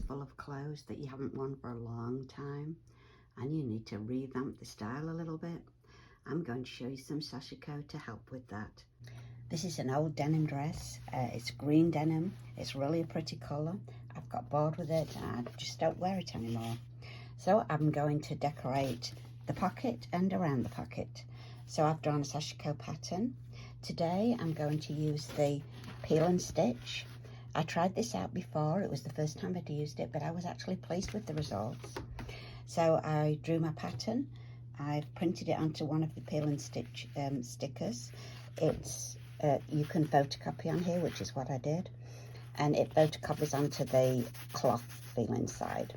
full of clothes that you haven't worn for a long time and you need to revamp the style a little bit, I'm going to show you some Sashiko to help with that. This is an old denim dress. It's green denim. It's really a pretty colour. I've got bored with it and I just don't wear it anymore. So I'm going to decorate the pocket and around the pocket. So I've drawn a Sashiko pattern. Today I'm going to use the peel and stitch. I tried this out before. It was the first time I'd used it, but I was actually pleased with the results. So I drew my pattern. I've printed it onto one of the peel and stitch stickers. It's you can photocopy on here, which is what I did, and it photocopies onto the cloth feel inside.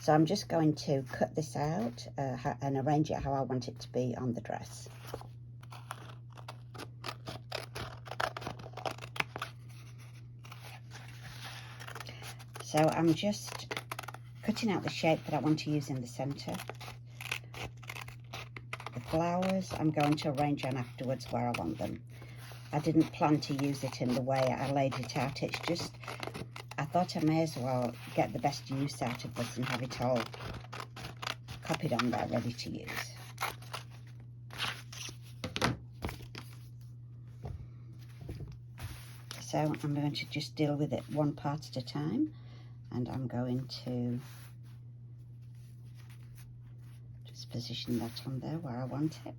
So I'm just going to cut this out and arrange it how I want it to be on the dress. So I'm just cutting out the shape that I want to use in the centre. The flowers I'm going to arrange on afterwards where I want them. I didn't plan to use it in the way I laid it out. It's just, I thought I may as well get the best use out of this and have it all copied on there, ready to use. So I'm going to just deal with it one part at a time, and I'm going to just position that on there where I want it.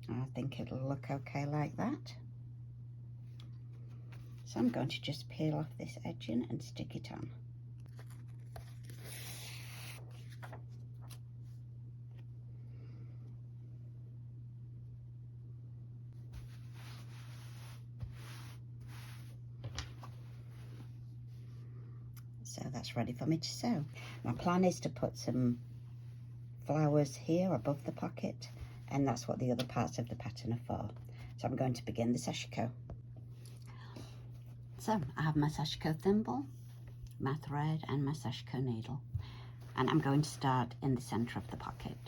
I think it'll look okay like that. So I'm going to just peel off this edging and stick it on. So that's ready for me to sew. My plan is to put some flowers here above the pocket, and that's what the other parts of the pattern are for. So I'm going to begin the Sashiko. So I have my Sashiko thimble, my thread and my Sashiko needle, and I'm going to start in the centre of the pocket.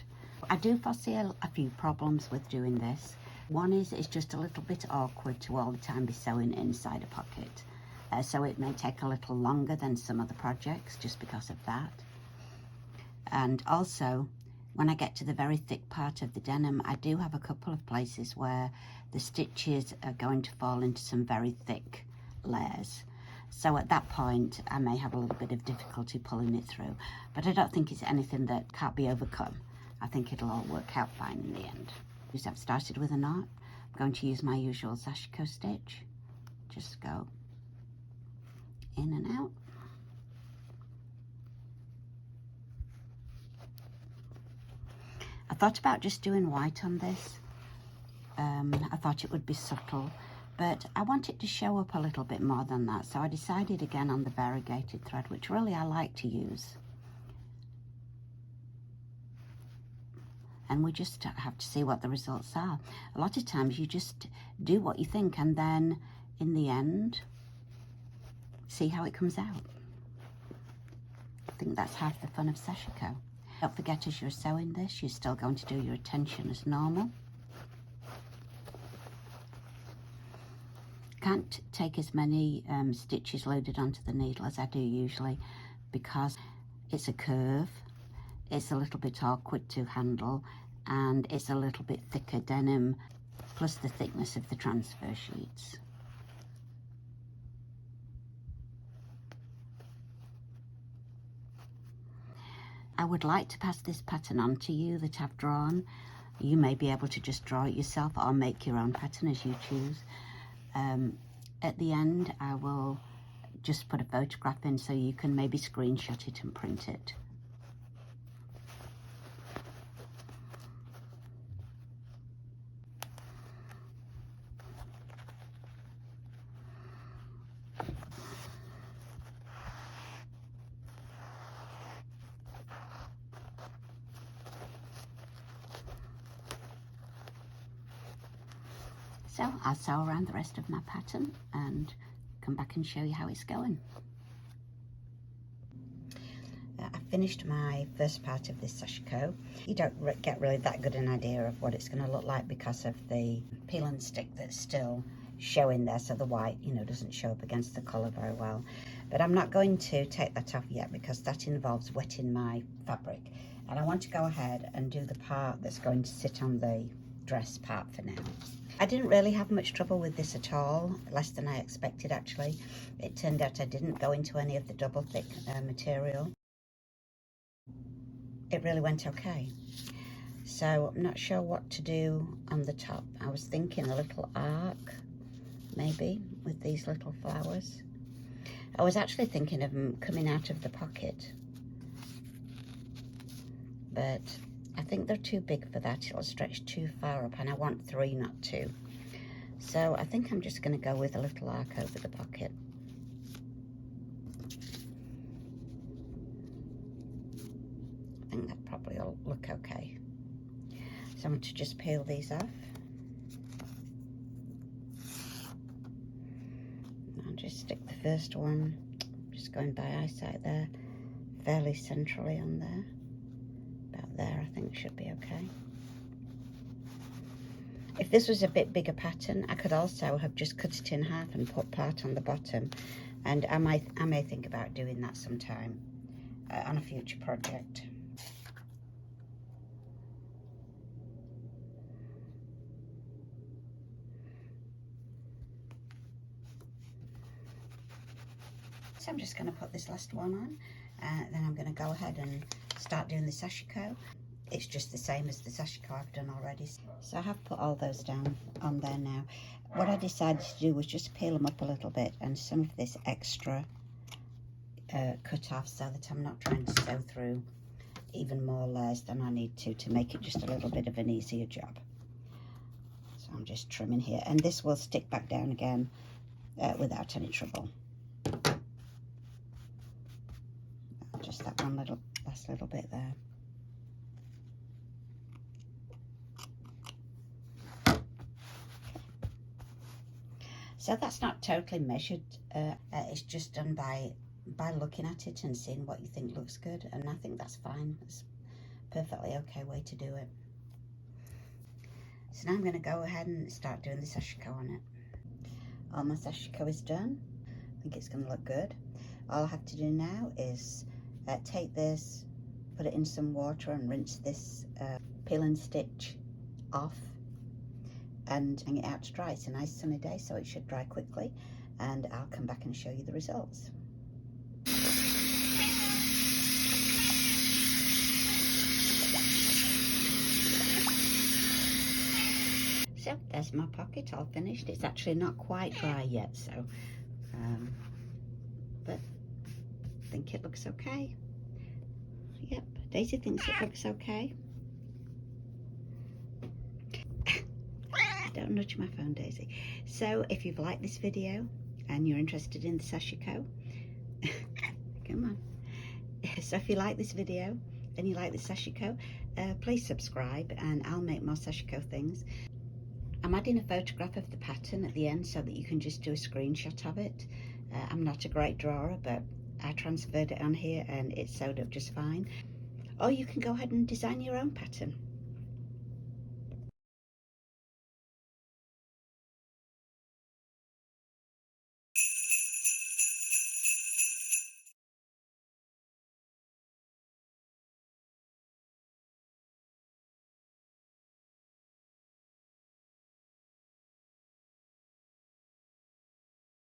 I do foresee a few problems with doing this. One is it's just a little bit awkward to all the time be sewing inside a pocket. So it may take a little longer than some other projects just because of that. And also, when I get to the very thick part of the denim, I do have a couple of places where the stitches are going to fall into some very thick layers. So at that point, I may have a little bit of difficulty pulling it through. But I don't think it's anything that can't be overcome. I think it'll all work out fine in the end. I've started with a knot. I'm going to use my usual Sashiko stitch. Just go in and out. I thought about just doing white on this. I thought it would be subtle, but I want it to show up a little bit more than that. So I decided again on the variegated thread, which really I like to use. And we just have to see what the results are. A lot of times you just do what you think, and then in the end, see how it comes out. I think that's half the fun of Sashiko. Don't forget, as you're sewing this, you're still going to do your attention as normal. Can't take as many stitches loaded onto the needle as I do usually, because it's a curve, it's a little bit awkward to handle, and it's a little bit thicker denim, plus the thickness of the transfer sheets. I would like to pass this pattern on to you that I've drawn. You may be able to just draw it yourself or make your own pattern as you choose. At the end, I will just put a photograph in so you can maybe screenshot it and print it. So I'll sew around the rest of my pattern and come back and show you how it's going. I finished my first part of this Sashiko. You don't get really that good an idea of what it's going to look like because of the peel and stick that's still showing there, so the white, doesn't show up against the colour very well. But I'm not going to take that off yet because that involves wetting my fabric. And I want to go ahead and do the part that's going to sit on the dress part for now. I didn't really have much trouble with this at all, less than I expected actually. It turned out I didn't go into any of the double thick material. It really went okay. So I'm not sure what to do on the top. I was thinking a little arc, maybe, with these little flowers. I was actually thinking of them coming out of the pocket, but I think they're too big for that. It'll stretch too far up, and I want 3, not 2. So I think I'm just going to go with a little arc over the pocket. I think that probably will look okay. So I'm going to just peel these off. I'll just stick the first one, just going by eyesight there, fairly centrally on there. About there, I think should be okay. If this was a bit bigger pattern, I could also have just cut it in half and put part on the bottom. And I may think about doing that sometime on a future project. So I'm just going to put this last one on, then I'm going to go ahead and start doing the Sashiko. It's just the same as the Sashiko I've done already. So I have put all those down on there now. What I decided to do was just peel them up a little bit and some of this extra cut off so that I'm not trying to sew through even more layers than I need to make it just a little bit of an easier job. So I'm just trimming here, and this will stick back down again without any trouble. Just that one last little bit there. Okay. So that's not totally measured. It's just done by looking at it and seeing what you think looks good, and I think that's fine. It's a perfectly okay way to do it. So now I'm going to go ahead and start doing the Sashiko on it. All my Sashiko is done. I think it's going to look good. All I have to do now is take this, put it in some water and rinse this peel and stitch off and hang it out to dry. It's a nice sunny day, so it should dry quickly, and I'll come back and show you the results. So there's my pocket all finished. It's actually not quite dry yet, so but I think it looks okay. Yep, Daisy thinks it looks okay. Don't nudge my phone, Daisy. So if you've liked this video and you're interested in the Sashiko, come on. So if you like this video and you like the Sashiko, please subscribe and I'll make more Sashiko things. I'm adding a photograph of the pattern at the end so that you can just do a screenshot of it. I'm not a great drawer, but I transferred it on here and it's sewed up just fine. Or you can go ahead and design your own pattern.